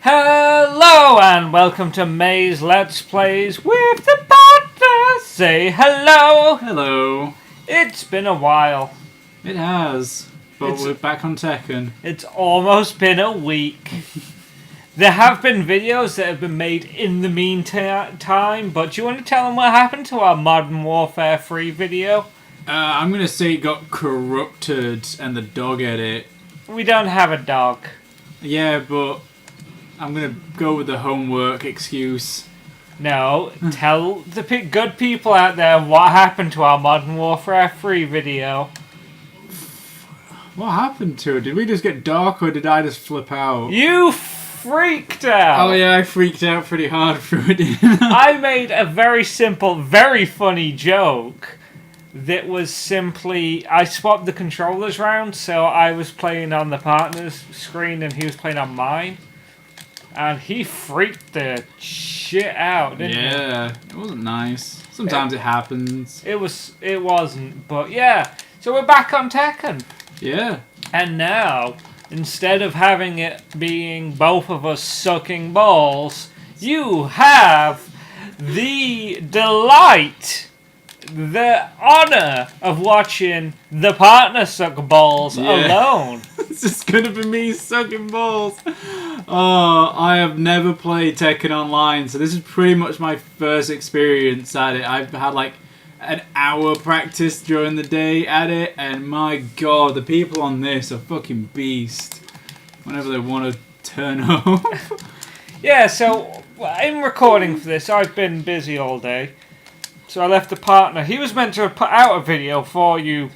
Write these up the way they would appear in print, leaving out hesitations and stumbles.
Hello and welcome to May's Let's Plays with the partner. Say hello. Hello. It's been a while. It has, but we're back on Tekken. It's almost been a week. There have been videos that have been made in the meantime, but do you want to tell them what happened to our Modern Warfare 3 video? I'm gonna say it got corrupted and the dog ate it. We don't have a dog. Yeah, but I'm gonna go with the homework excuse. No, tell the good people out there what happened to our Modern Warfare 3 video. What happened to it? Did we just get dark or did I just flip out? You freaked out! Oh yeah, I freaked out pretty hard through it. I made a very simple, very funny joke that was simply, I swapped the controllers round, so I was playing on the partner's screen and he was playing on mine. And he freaked the shit out, didn't he? Yeah, it wasn't nice. Sometimes it happens. It wasn't, but yeah. So we're back on Tekken. Yeah. And now, instead of having it being both of us sucking balls, you have the delight, the honor of watching the partner suck balls alone. It's just gonna be me sucking balls. Oh, I have never played Tekken Online, so this is pretty much my first experience at it. I've had like an hour practice during the day at it, and my god, the people on this are fucking beast. Whenever they want to turn up. Yeah, so in recording for this, I've been busy all day. So I left the partner. He was meant to put out a video for you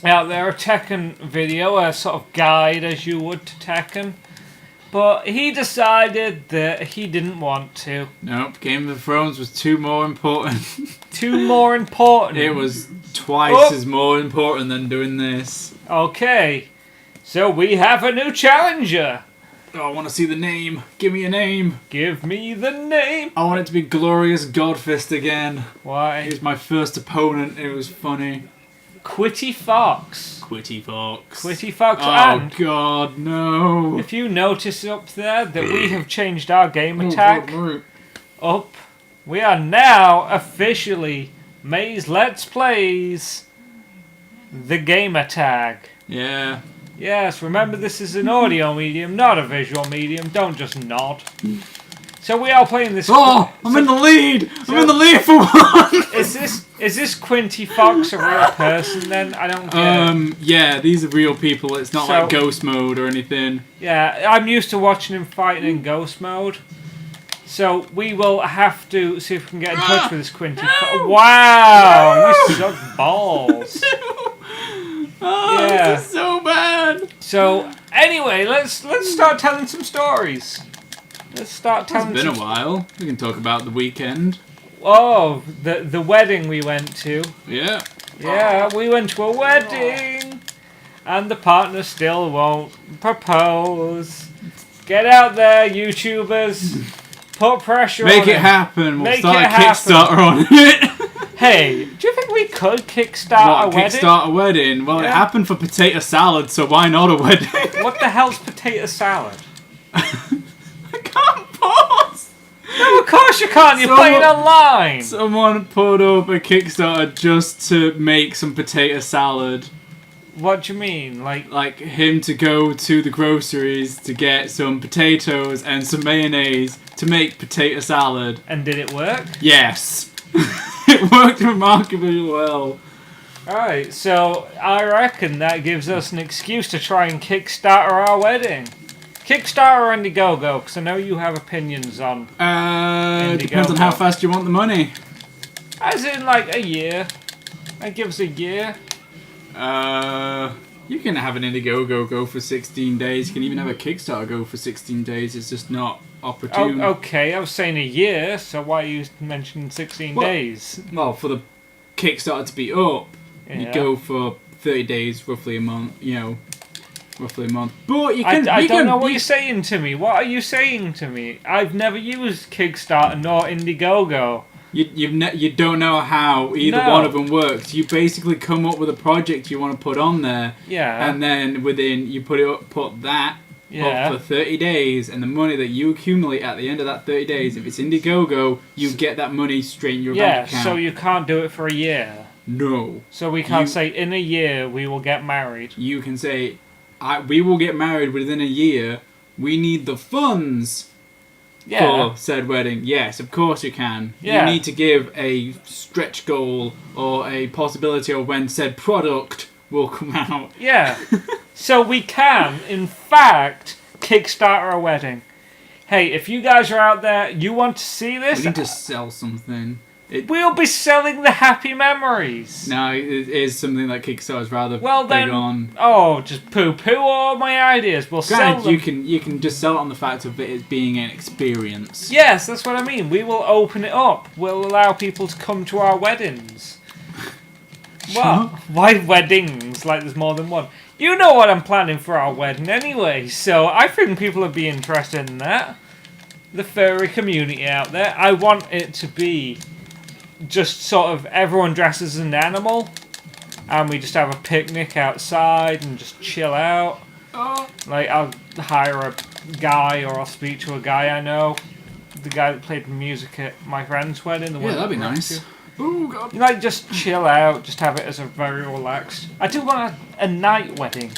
out there, a Tekken video, a sort of guide as you would to Tekken. But he decided that he didn't want to. Nope, Game of Thrones was too more important. Too more important. It was twice as more important than doing this. Okay, so we have a new challenger. Oh, I want to see the name. Give me a name. Give me the name. I want it to be Glorious Godfist again. Why? He was my first opponent. It was funny. Quitty Fox. Quitty Fox. Quitty Fox. Oh And god, no. if you notice up there that we have changed our gamer tag up, we are now officially May's Let's Plays the gamer tag. Yeah. Yes, remember this is an audio medium, not a visual medium. Don't just nod. So we are playing this. Oh, I'm in the lead. I'm in the lead for one. Is this Quinty Fox a real person then? I don't get Yeah, these are real people. It's not like ghost mode or anything. Yeah, I'm used to watching him fighting in ghost mode. So we will have to see if we can get in touch with this Quinty Fox. Wow, you suck balls. Oh, yeah. This is so bad. So anyway, let's start telling some stories. Let's start telling. It's been a while. We can talk about the weekend. Oh, the wedding we went to. Yeah. Yeah, we went to a wedding, and the partner still won't propose. Get out there, YouTubers. Put pressure on Make it him. happen. We'll Make start it a Kickstarter on it. Hey, do you think we could kickstart a wedding? Kickstart a wedding? Well, it happened for potato salad, so why not a wedding? What the hell's potato salad? I can't pause. No, of course you can't. You're playing online. Someone put up a Kickstarter just to make some potato salad. What do you mean? Like him to go to the groceries to get some potatoes and some mayonnaise to make potato salad. And did it work? Yes. It worked remarkably well. Alright, so I reckon that gives us an excuse to try and kickstart our wedding. Kickstarter or Indiegogo, because I know you have opinions on Depends on how fast you want the money. As in, like, a year. That gives a year. You can have an Indiegogo go for 16 days. You can even have a Kickstarter go for 16 days. It's just not opportune. Oh, okay, I was saying a year, so why are you mentioning 16 days? Well, for the Kickstarter to be up, you go for 30 days, roughly a month, roughly a month. But you can... I don't know what you're saying to me. What are you saying to me? I've never used Kickstarter nor Indiegogo. You don't know how either one of them works. You basically come up with a project you want to put on there. Yeah. And then within, you put that Yeah. But for 30 days, and the money that you accumulate at the end of that 30 days, if it's Indiegogo, you get that money straight in your bank account. So you can't do it for a year. No. So we can't say, in a year, we will get married. You can say, we will get married within a year. We need the funds for said wedding. Yes, of course you can. Yeah. You need to give a stretch goal or a possibility of when said product will come out. Yeah. So we can, in fact, kickstart a wedding. Hey, if you guys are out there, you want to see this? We need to sell something. We'll be selling the happy memories. No, it is something that Kickstarter's rather well, big then, on. Oh, just poo-poo all my ideas. We'll sell them. You can just sell it on the fact of it being an experience. Yes, that's what I mean. We will open it up. We'll allow people to come to our weddings. What? Why weddings? Like there's more than one. You know what I'm planning for our wedding anyway, so I think people would be interested in that. The furry community out there. I want it to be just sort of everyone dresses as an animal and we just have a picnic outside and just chill out. Like I'll hire a guy or I'll speak to a guy I know. The guy that played music at my friend's wedding. The one that'd be nice. Oh, God. Like, just chill out, just have it as a very relaxed... I do want a night wedding.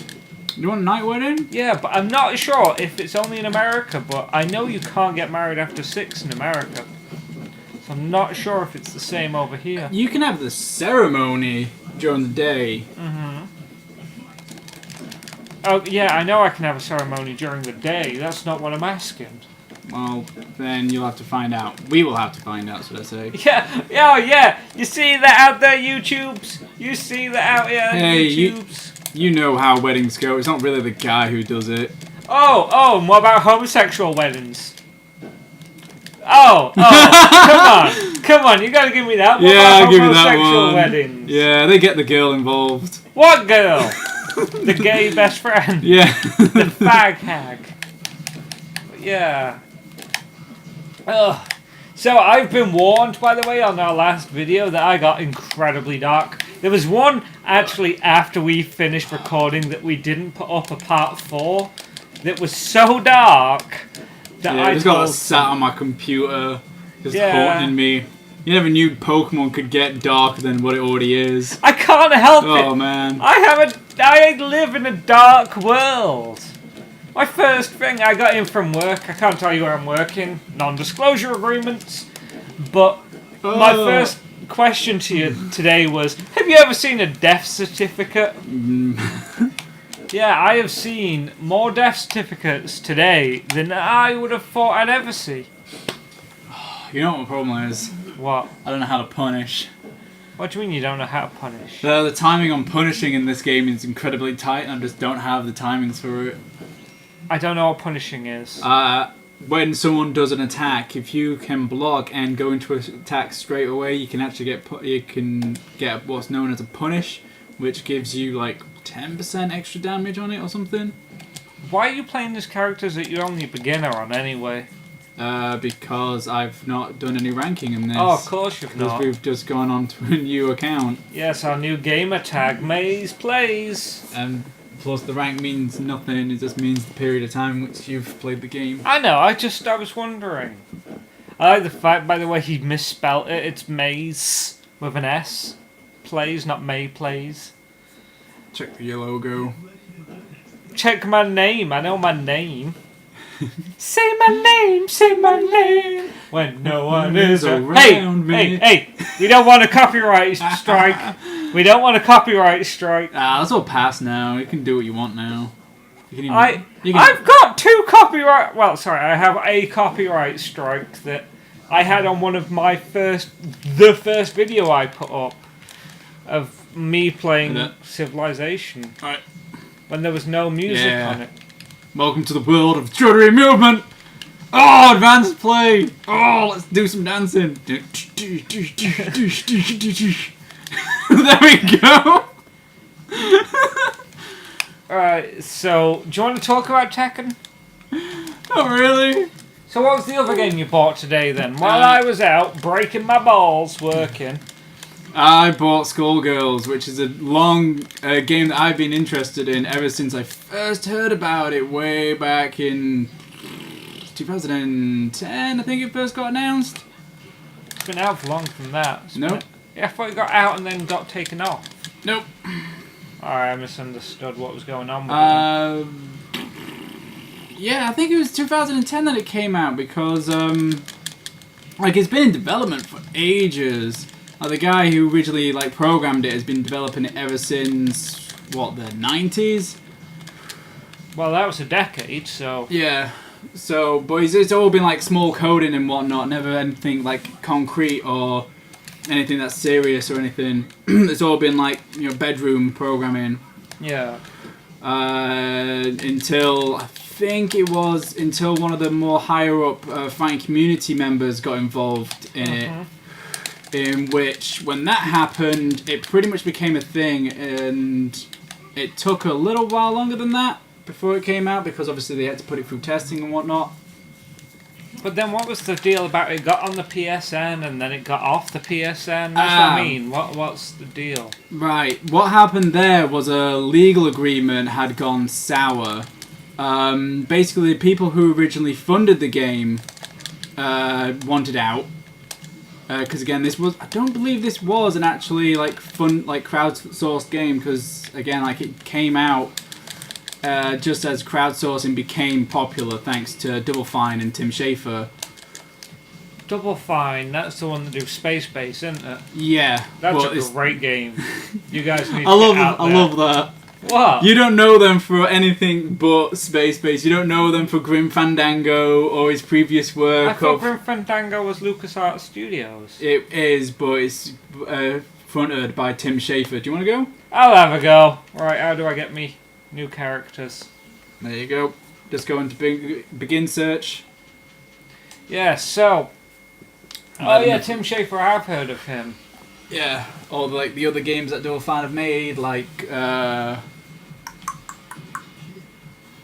You want a night wedding? Yeah, but I'm not sure if it's only in America, but I know you can't get married after 6 in America. So I'm not sure if it's the same over here. You can have the ceremony during the day. Mm-hmm. Oh, yeah, I know I can have a ceremony during the day. That's not what I'm asking. Well, then you'll have to find out. We will have to find out, should I say. Yeah, oh yeah. You see that out there, YouTubes? You see that out here, YouTubes? You know how weddings go. It's not really the guy who does it. Oh, and what about homosexual weddings? Oh, come on, you gotta give me that. What about I'll give you that homosexual one. weddings? Yeah, they get the girl involved. What girl? The gay best friend? Yeah. The fag hag. Yeah. Ugh. So I've been warned, by the way, on our last video that I got incredibly dark. There was one actually after we finished recording that we didn't put up a part 4 that was so dark that I just got sat on my computer, just haunting me. You never knew Pokemon could get darker than what it already is. I can't help it. Oh man. I live in a dark world. My first thing I got in from work, I can't tell you where I'm working, non-disclosure agreements, but my first question to you today was, have you ever seen a death certificate? Yeah, I have seen more death certificates today than I would have thought I'd ever see. You know what my problem is? What? I don't know how to punish. What do you mean you don't know how to punish? The timing on punishing in this game is incredibly tight and I just don't have the timings for it. I don't know what punishing is. When someone does an attack, if you can block and go into an attack straight away, you can actually get what's known as a punish, which gives you like 10% extra damage on it or something. Why are you playing these characters that you're only a beginner on anyway? Because I've not done any ranking in this. Oh, of course you've not. Because we've just gone on to a new account. Yes, our new gamer tag, Maze Plays. And plus the rank means nothing, it just means the period of time in which you've played the game. I know, I was wondering. I like the fact, by the way, he misspelled it. It's Maze with an S. Plays, not May Plays. Check the logo. Check my name, I know my name. Say my name, when no one is around me. Hey, we don't want a copyright strike. We don't want a copyright strike. That's all past now. You can do what you want now. I've got 2 copyright... Well, sorry, I have a copyright strike that I had on one of my the first video I put up of me playing Civilization. Alright. When there was no music on it. Welcome to the world of jewelry movement. Oh, advanced play. Oh, let's do some dancing. There we go. Alright, so do you want to talk about Tekken? Not really. So what was the other game you bought today then? While I was out breaking my balls working, I bought Skullgirls, which is a long game that I've been interested in ever since I first heard about it way back in 2010, I think it first got announced. It's been out for longer than that. Nope. Yeah, I thought it got out and then got taken off. Nope. Alright, I misunderstood what was going on with it. Yeah, I think it was 2010 that it came out because, like, it's been in development for ages. The guy who originally like programmed it has been developing it ever since what, the 90s? Well, that was a decade, so Yeah. So, but it's all been like small coding and whatnot, never anything like concrete or anything that's serious or anything. It's all been like, you know, bedroom programming. yeah. Until I think it was until one of the more higher up fighting community members got involved in it. In which, when that happened, it pretty much became a thing, and it took a little while longer than that before it came out, because obviously they had to put it through testing and whatnot. But then what was the deal about it got on the PSN and then it got off the PSN? That's what I mean. What's the deal? Right. What happened there was a legal agreement had gone sour. Basically, the people who originally funded the game wanted out. Because again, I don't believe this was an actually like fun, like crowdsourced game. Because again, like it came out just as crowdsourcing became popular, thanks to Double Fine and Tim Schafer. Double Fine, that's the one that do Space Base, isn't it? Yeah, that's a great game. You guys need to I love get out there. I love that. What? You don't know them for anything but Space Base. You don't know them for Grim Fandango or his previous work. I thought Grim Fandango was LucasArts Studios. It is, but it's fronted by Tim Schafer. Do you want to go? I'll have a go. Right, how do I get me new characters? There you go. Just go into begin search. Yeah, so... Oh yeah, Tim Schafer, I've heard of him. Yeah, or like the other games that Double Fine have made, like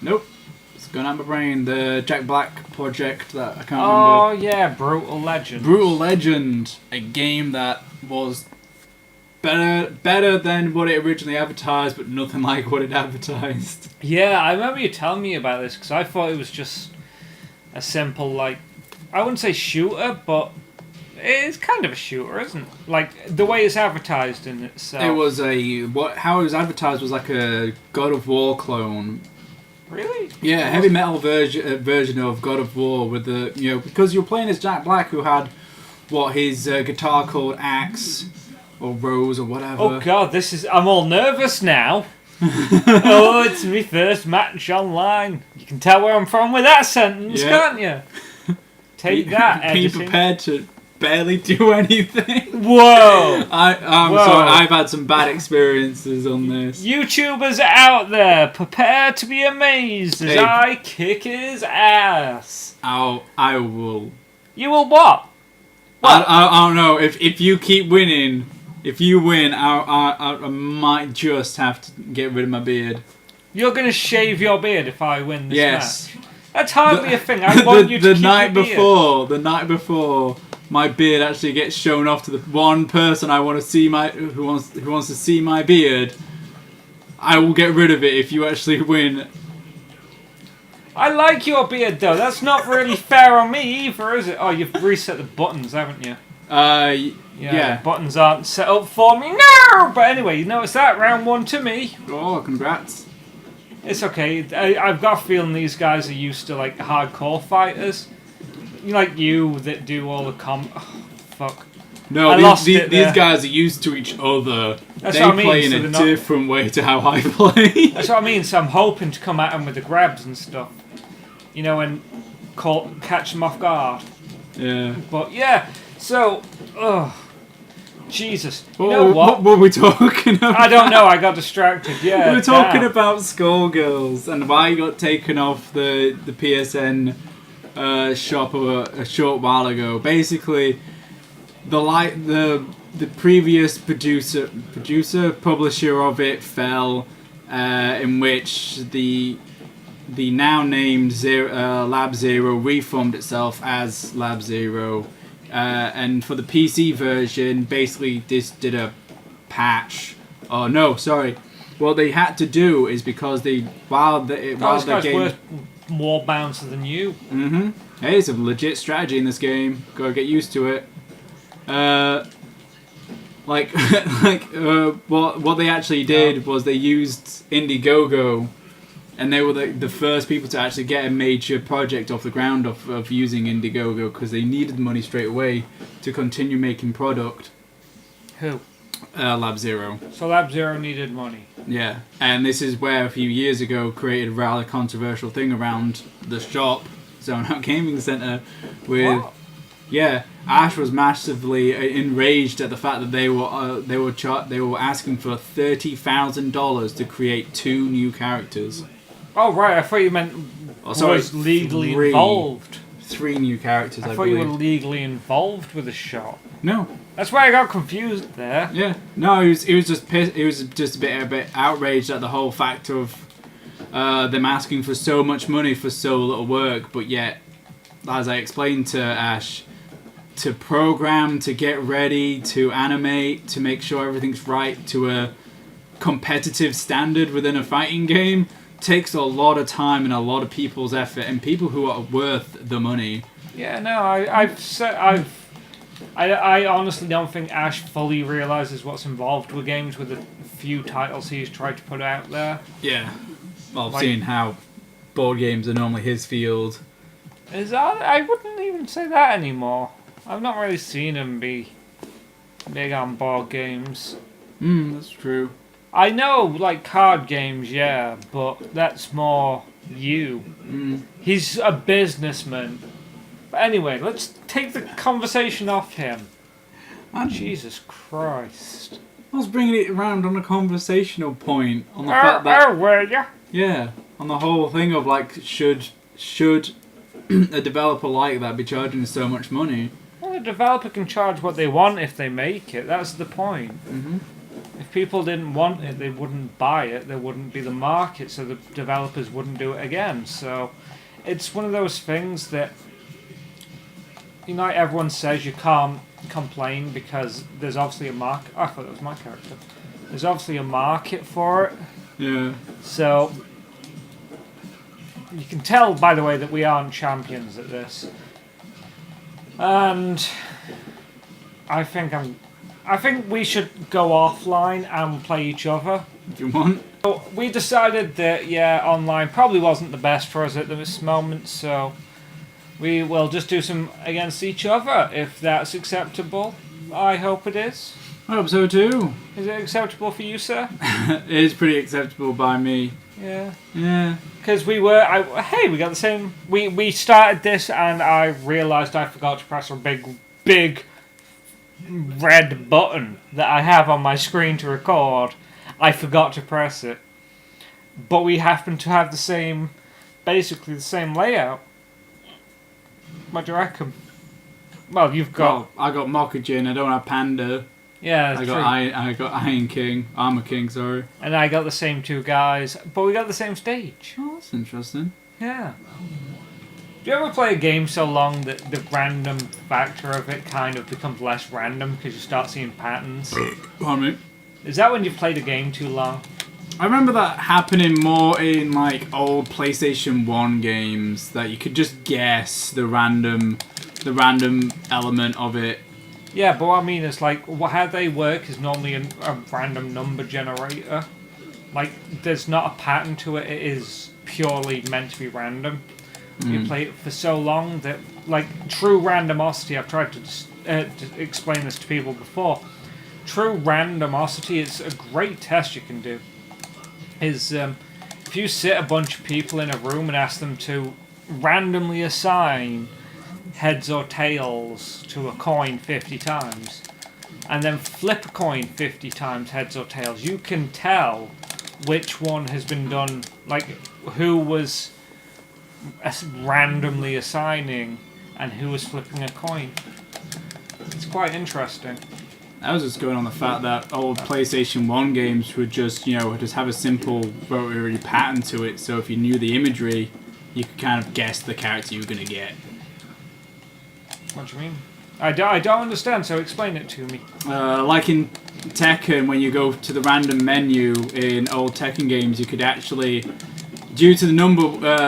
nope, it's gone out of my brain. The Jack Black project that I can't remember. Oh yeah, Brutal Legend. Brutal Legend, a game that was better than what it originally advertised, but nothing like what it advertised. Yeah, I remember you telling me about this because I thought it was just a simple, like, I wouldn't say shooter, but it's kind of a shooter, isn't it? Like, the way it's advertised in itself. It was how it was advertised was like a God of War clone. Really? Yeah, heavy metal version of God of War with the, you know, because you're playing as Jack Black, who had his guitar called Axe or Rose or whatever. Oh god, I'm all nervous now. Oh, it's my first match online. You can tell where I'm from with that sentence, can't you? Take that, editing. Be prepared to barely do anything. Whoa! I'm Whoa. sorry, I've had some bad experiences on this. YouTubers out there, prepare to be amazed as I kick his ass. I will. You will what? I don't know. If you keep winning, if you win, I might just have to get rid of my beard. You're going to shave your beard if I win this match? That's hardly a thing. I want you to keep your beard. The night before, my beard actually gets shown off to the one person I want to see who wants to see my beard. I will get rid of it if you actually win. I like your beard though. That's not really fair on me either, is it? Oh, you've reset the buttons, haven't you? Yeah. The buttons aren't set up for me. No! But anyway, you notice that? Round one to me. Oh, congrats. It's okay. I've got a feeling these guys are used to like hardcore fighters. Like you that do all the oh, fuck. No, these guys are used to each other. That's they what I mean, play in so a different way to how I play. That's what I mean. So I'm hoping to come at them with the grabs and stuff. You know, and catch them off guard. Yeah. But yeah, so, Jesus. You know what were we talking about? I don't know, I got distracted, yeah. We were talking about Skullgirls and why it got taken off the PSN shop a short while ago. Basically, the previous publisher of it fell, in which the now named Lab Zero reformed itself as Lab Zero And for the PC version, basically this did a patch. Oh no, sorry. What they had to do is because while the game worth more bouncer than you. Mm-hmm. Hey, some legit strategy in this game. Gotta get used to it. What they actually did was they used Indiegogo, and they were the first people to actually get a major project off the ground of using Indiegogo because they needed money straight away to continue making product. Who? Lab Zero. So Lab Zero needed money. Yeah, and this is where a few years ago created a rather controversial thing around the shop, Zone Out Gaming Center, with What? yeah, Ash was massively enraged at the fact that they were asking for $30,000 to create 2 new characters. Oh right, I thought you meant was legally involved. 3 new characters. I I thought believe. you were legally involved with the shop. No. That's why I got confused there. Yeah. No, he was just pissed. He was just a bit outraged at the whole fact of them asking for so much money for so little work, but yet, as I explained to Ash, to program, to get ready, to animate, to make sure everything's right to a competitive standard within a fighting game takes a lot of time and a lot of people's effort and people who are worth the money. Yeah, no, I honestly don't think Ash fully realizes what's involved with games with the few titles he's tried to put out there. Yeah. Well, Like- seeing how board games are normally his field. I wouldn't even say that anymore. I've not really seen him be big on board games. That's true. I know, like, card games, yeah, but that's more you. He's a businessman. But anyway, let's take the conversation off him. Jesus Christ. I was bringing it around on a conversational point on the fact that were ya? yeah, on the whole thing of like should a developer like that be charging so much money? Well, the developer can charge what they want if they make it. That's the point. Mm-hmm. If people didn't want it, they wouldn't buy it. There wouldn't be the market, so the developers wouldn't do it again. So it's one of those things that, you know, like everyone says you can't complain because there's obviously a market. I thought that was my character. There's obviously a market for it. Yeah. So you can tell, by the way, that we aren't champions at this. And I think we should go offline and play each other. Do you want? So we decided that, yeah, online probably wasn't the best for us at this moment, so we will just do some against each other, if that's acceptable. I hope it is. I hope so too. Is it acceptable for you, sir? It is pretty acceptable by me. Yeah. Yeah. Because we got the same... We started this and I realised I forgot to press a big red button that I have on my screen to record. I forgot to press it. But we happen to have basically the same layout. What do you reckon? Well, you've got... I got Mokujin, I don't have Panda. Yeah, that's true. I got Iron King, Armor King, sorry. And I got the same 2 guys, but we got the same stage. Oh, that's interesting. Yeah. Do you ever play a game so long that the random factor of it kind of becomes less random because you start seeing patterns? Pardon me? Is that when you've played a game too long? I remember that happening more in like old PlayStation 1 games, that you could just guess the random element of it. Yeah, but what I mean is like how they work is normally a random number generator. Like there's not a pattern to it. It is purely meant to be random. You play it for so long that like true randomosity. I've tried to explain this to people before. True randomosity is a great test you can do. Is if you sit a bunch of people in a room and ask them to randomly assign heads or tails to a coin 50 times, and then flip a coin 50 times heads or tails, you can tell which one has been done, like who was randomly assigning and who was flipping a coin. It's quite interesting. I was just going on the fact that old PlayStation 1 games would just have a simple rotary pattern to it, so if you knew the imagery, you could kind of guess the character you were going to get. What do you mean? I don't understand, so explain it to me. Like in Tekken, when you go to the random menu in old Tekken games, you could actually, due to the number,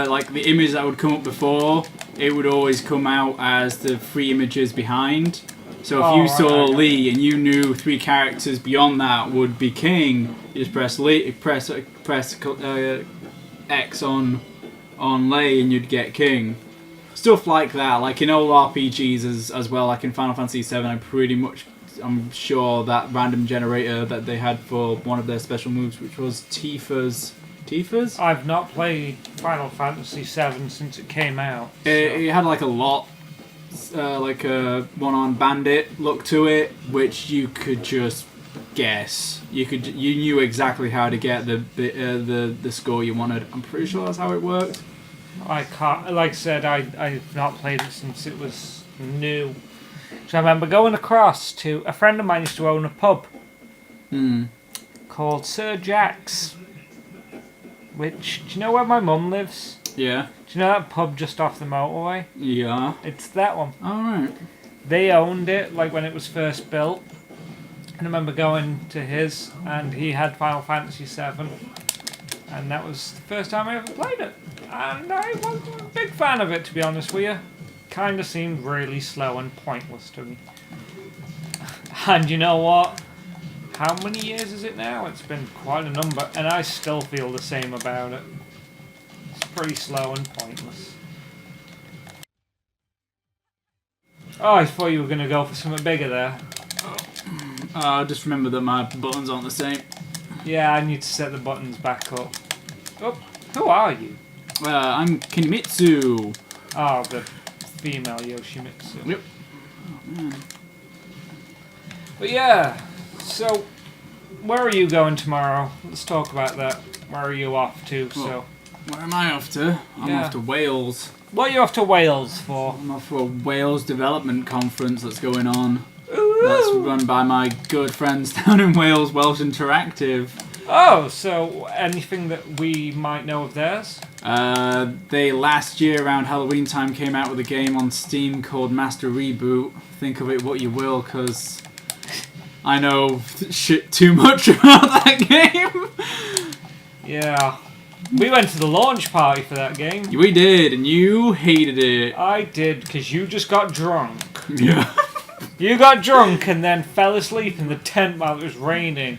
like the image that would come up before, it would always come out as the 3 images behind. So if you saw Lee and you knew 3 characters beyond that would be King, you just press X on Lei and you'd get King. Stuff like that, like in old RPGs as well, like in Final Fantasy VII, I'm sure that random generator that they had for one of their special moves, which was Tifa's. I've not played Final Fantasy VII since it came out. So. It had like a lot, like a one-armed bandit look to it, which you could just guess. You knew exactly how to get the score you wanted. I'm pretty sure that's how it worked. I can't. Like I said, I've not played it since it was new. So I remember going across to a friend of mine used to own a pub called Sir Jack's. Which, do you know where my mum lives? Yeah. Do you know that pub just off the motorway? Yeah. It's that one. Alright. They owned it, like, when it was first built. And I remember going to his, and he had Final Fantasy VII. And that was the first time I ever played it. And I wasn't a big fan of it, to be honest with you. Kind of seemed really slow and pointless to me. And you know what? How many years is it now? It's been quite a number, and I still feel the same about it. It's pretty slow and pointless. Oh, I thought you were going to go for something bigger there. Just remember that my buttons aren't the same. Yeah, I need to set the buttons back up. Oh, who are you? I'm Kinimitsu. Oh, the female Yoshimitsu. Yep. Oh, man. But yeah, so where are you going tomorrow? Let's talk about that. Where are you off to? Well, where am I off to? I'm off to Wales. What are you off to Wales for? I'm off for a Wales development conference that's going on. Ooh. That's run by my good friends down in Wales, Welsh Interactive. Oh, so anything that we might know of theirs? They last year around Halloween time came out with a game on Steam called Master Reboot. Think of it what you will, because I know shit too much about that game. Yeah. We went to the launch party for that game. We did, and you hated it. I did, because you just got drunk. Yeah. You got drunk and then fell asleep in the tent while it was raining.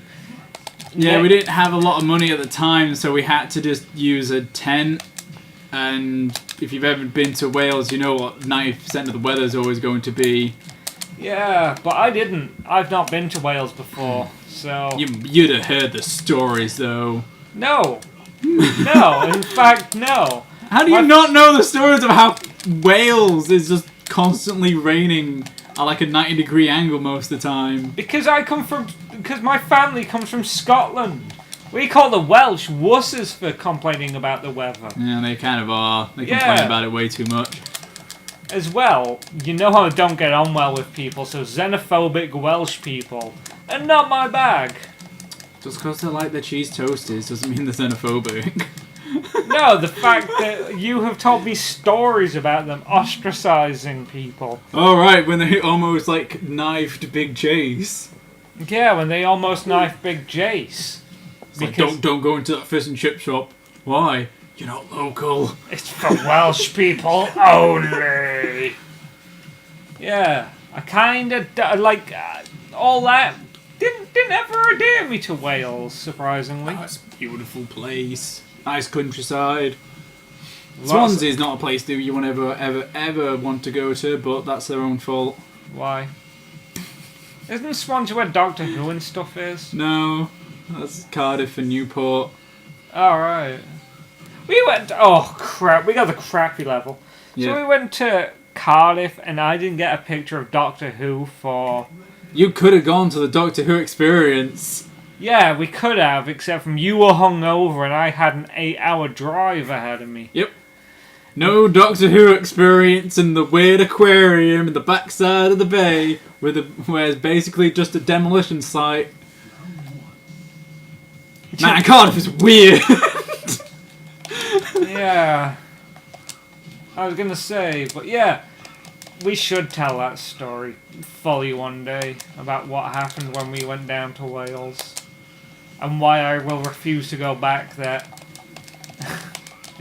Yeah, we didn't have a lot of money at the time, so we had to just use a tent. And if you've ever been to Wales, you know what 90% of the weather's always going to be. Yeah, but I didn't. I've not been to Wales before, so... You'd have heard the stories, though. No. No, in fact, no. How do you not know the stories of how Wales is just constantly raining at like a 90-degree angle most of the time? Because my family comes from Scotland. We call the Welsh wusses for complaining about the weather. Yeah, they kind of are. They complain about it way too much. As well, you know how I don't get on well with people, so xenophobic Welsh people are not my bag. Just because they like their cheese toasties doesn't mean they're xenophobic. No, the fact that you have told me stories about them ostracizing people. Oh, right, when they almost, like, knifed Big Chase. Yeah, when they almost knifed Big Jace. It's like, don't go into that fish and chip shop. Why? You're not local. It's for Welsh people only. Yeah, I kind of, like, all that didn't ever endear me to Wales, surprisingly. Oh, it's a beautiful place. Nice countryside. Swansea's not a place that you want ever want to go to, but that's their own fault. Why? Isn't Swansea where Doctor Who and stuff is? No, that's Cardiff and Newport. Alright. We went... Oh, crap. We got the crappy level. Yeah. So we went to Cardiff, and I didn't get a picture of Doctor Who for... You could have gone to the Doctor Who experience. Yeah, we could have, except from you were hungover and I had an 8-hour drive ahead of me. Yep. No Doctor Who experience in the weird aquarium in the backside of the bay, where it's basically just a demolition site. Man, Cardiff is weird. Yeah. I was gonna say, but yeah. we should tell that story fully one day about what happened when we went down to Wales and why I will refuse to go back there.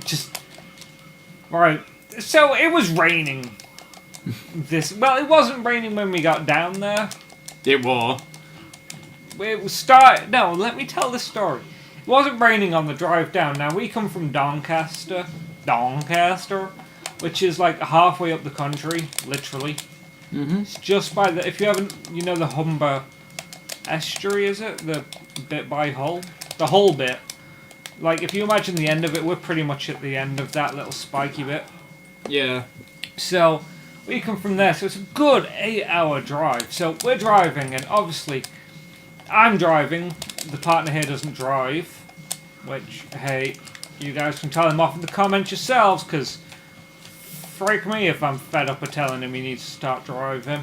Just right. So it was raining. Well, it wasn't raining when we got down there. It was. It was No, let me tell the story. It wasn't raining on the drive down. Now we come from Doncaster, which is like halfway up the country, literally. Mm-hmm. It's just by the, if you haven't, you know the Humber estuary, is it? The bit by Hull? The Hull bit. Like, if you imagine the end of it, we're pretty much at the end of that little spiky bit. Yeah. So, we come from there, so it's a good 8-hour drive. So, we're driving, and obviously, I'm driving. The partner here doesn't drive. Which, hey, you guys can tell him off in the comments yourselves, because freak me if I'm fed up of telling him he needs to start driving.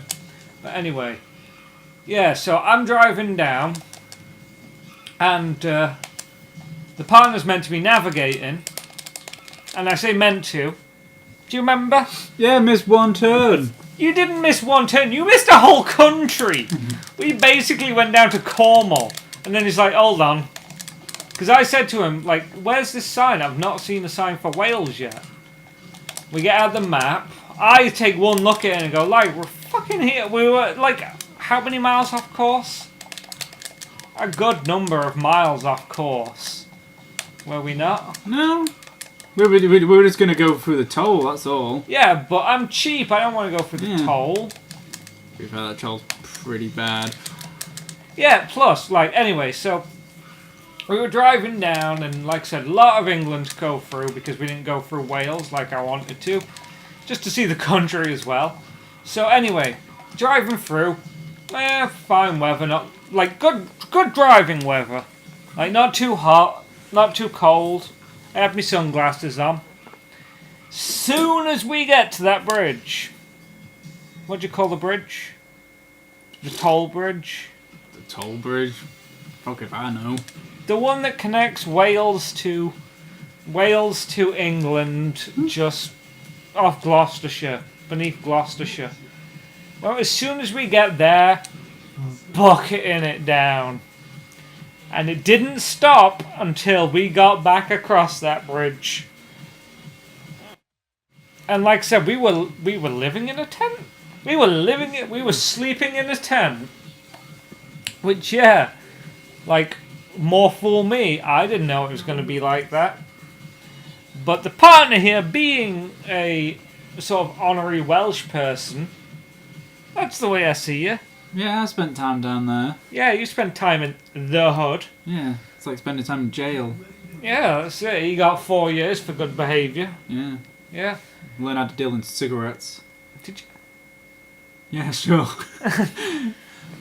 But anyway, yeah, so I'm driving down, and the partner's meant to be navigating, and I say meant to. Do you remember? Yeah, missed one turn. You didn't miss one turn, you missed a whole country! We basically went down to Cornwall, and then he's like, hold on. Because I said to him, like, where's this sign? I've not seen a sign for Wales yet. We get out the map. I take one look at it and go, like, we're fucking here. We were, like, how many miles off course? A good number of miles off course. Were we not? No. We were just going to go through the toll, that's all. Yeah, but I'm cheap. I don't want to go through the toll. To be fair, that toll's pretty bad. Yeah, plus, like, anyway, so we were driving down, and like I said, a lot of England to go through because we didn't go through Wales like I wanted to, just to see the country as well. So anyway, driving through, fine weather, not like good driving weather, like not too hot, not too cold. I have my sunglasses on. Soon as we get to that bridge, what do you call the bridge? The toll bridge. The toll bridge. Fuck if I know. The one that connects Wales to England, just off Gloucestershire, beneath Gloucestershire. Well, as soon as we get there, bucketing it down. And it didn't stop until we got back across that bridge. And like I said, we were living in a tent. We were sleeping in a tent. Which, yeah, like, more fool me. I didn't know it was going to be like that. But the partner here, being a sort of honorary Welsh person, that's the way I see you. Yeah, I spent time down there. Yeah, you spent time in the hood. Yeah, it's like spending time in jail. Yeah, that's it. You got 4 years for good behaviour. Yeah. Yeah. Learn how to deal in cigarettes. Did you? Yeah, sure.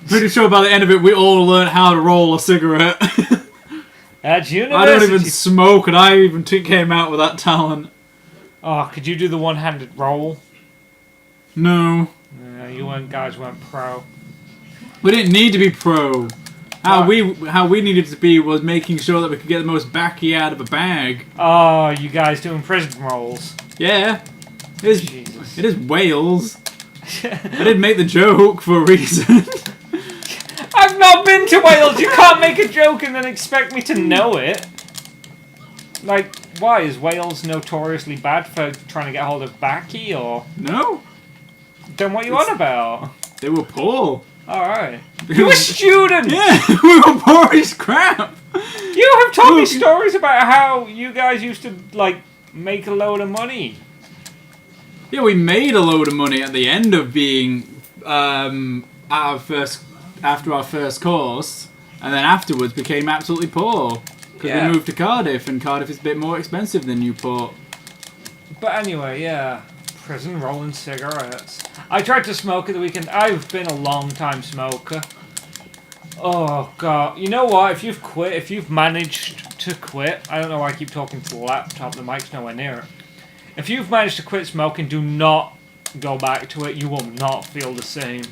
Pretty sure by the end of it, we all learned how to roll a cigarette. At university. I don't even smoke, and I even came out with that talent. Oh, could you do the one-handed roll? No. You guys weren't pro. We didn't need to be pro. How we needed to be was making sure that we could get the most backy out of a bag. Oh, you guys doing prison rolls. Yeah. Jesus. It is Wales. I didn't make the joke for a reason. I've not been to Wales. You can't make a joke and then expect me to know it. Like, why? Is Wales notoriously bad for trying to get hold of backy, or? No. Then what you on about? They were poor. Alright. You were a student! Yeah, we were poor as crap. You have told me stories about how you guys used to, like, make a load of money. Yeah, we made a load of money at the end of being after our first course, and then afterwards became absolutely poor because we moved to Cardiff, and Cardiff is a bit more expensive than Newport. But anyway, yeah, prison rolling cigarettes. I tried to smoke at the weekend. I've been a long time smoker. Oh god, you know what? If you've managed to quit, I don't know why I keep talking to the laptop. The mic's nowhere near it. If you've managed to quit smoking, do not go back to it. You will not feel the same.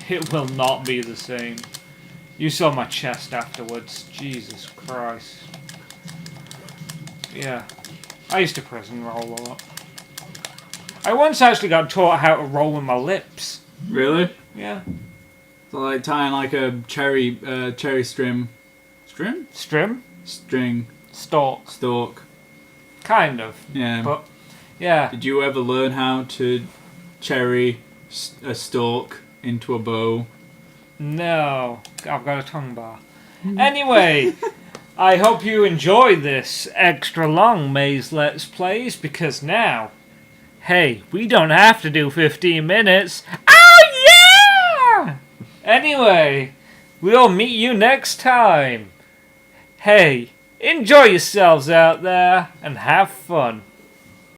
It will not be the same. You saw my chest afterwards. Jesus Christ. Yeah. I used to prison roll a lot. I once actually got taught how to roll with my lips. Really? Yeah. So like tying like a cherry string. Strim? String. Stalk. Stalk. Kind of. Yeah. But, yeah. Did you ever learn how to cherry a stalk into a bow? No. I've got a tongue bar. Anyway, I hope you enjoy this extra long Maze Let's Plays, because now, hey, we don't have to do 15 minutes. Oh yeah! Anyway, we'll meet you next time. Hey, enjoy yourselves out there and have fun.